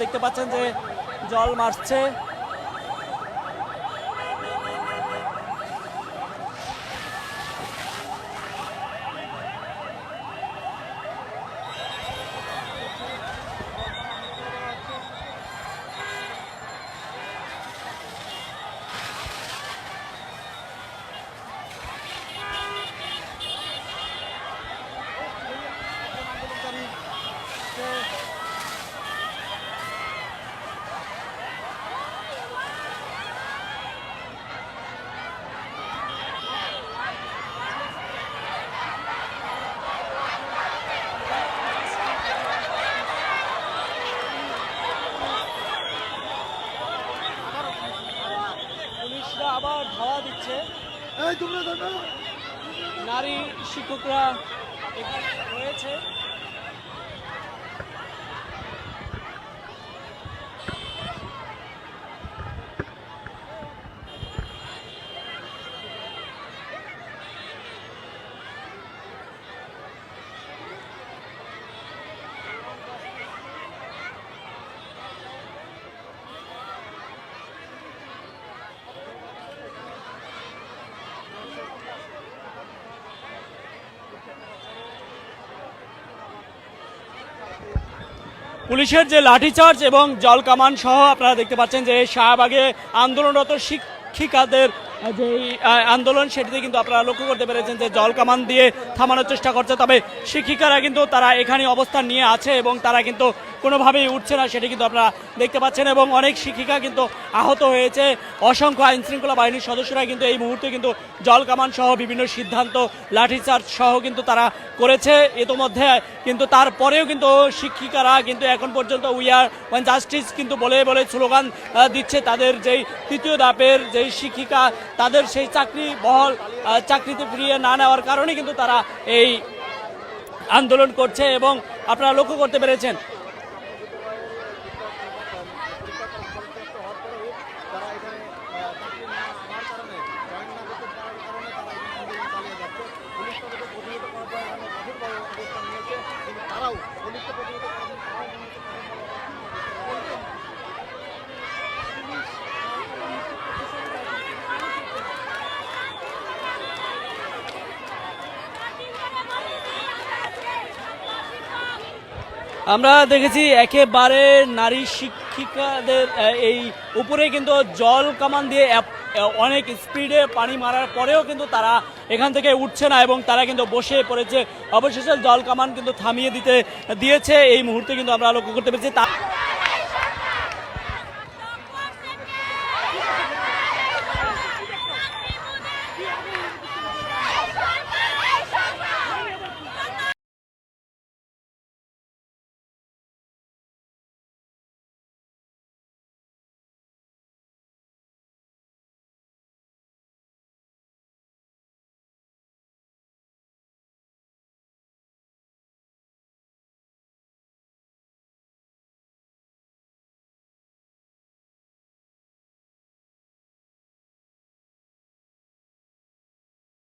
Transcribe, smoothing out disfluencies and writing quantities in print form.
দেখতে পাচ্ছেন যে জল মারছে। পুলিশরা আবার ধাওয়া দিচ্ছে, নারী শিক্ষকরা এখানে রয়েছে। পুলিশের যে লাঠিচার্জ এবং জল কামান সহ আপনারা দেখতে পাচ্ছেন যে শাহবাগে আন্দোলনরত শিক্ষিকাদের যে আন্দোলন সেটিতে কিন্তু আপনারা লক্ষ্য করতে পেরেছেন যে জল কামান দিয়ে থামানোর চেষ্টা করছে, তবে শিক্ষিকারা কিন্তু তারা এখানে অবস্থান নিয়ে আছে এবং তারা কিন্তু কোনোভাবেই উঠছে না, সেটি কিন্তু আপনারা দেখতে পাচ্ছেন। এবং অনেক শিক্ষিকা কিন্তু আহত হয়েছে। অসংখ্য আইন শৃঙ্খলা বাহিনীর সদস্যরা কিন্তু এই মুহূর্তে কিন্তু জল কামান সহ বিভিন্ন সিদ্ধান্ত লাঠিচার্জ সহ কিন্তু তারা করেছে ইতোমধ্যে, কিন্তু তারপরেও কিন্তু শিক্ষিকারা কিন্তু এখন পর্যন্ত উই আর ওয়ান জাস্টিস কিন্তু বলে বলে স্লোগান দিচ্ছে। তাদের যেই তৃতীয় ধাপের যেই শিক্ষিকা তাদের সেই চাকরিতে ফিরিয়ে না নেওয়ার কারণে কিন্তু তারা এই আন্দোলন করছে এবং আপনারা লক্ষ্য করতে পেরেছেন আমরা দেখেছি একেবারে নারী শিক্ষিকাদের এই উপরে কিন্তু জল কামান দিয়ে অনেক স্পিডে পানি মারার পরেও কিন্তু তারা এখান থেকে উঠছে না এবং তারা কিন্তু বসে পড়েছে। অবশেষে জল কামান কিন্তু থামিয়ে দিয়েছে এই মুহূর্তে কিন্তু আমরা লক্ষ্য করতে পেরেছি।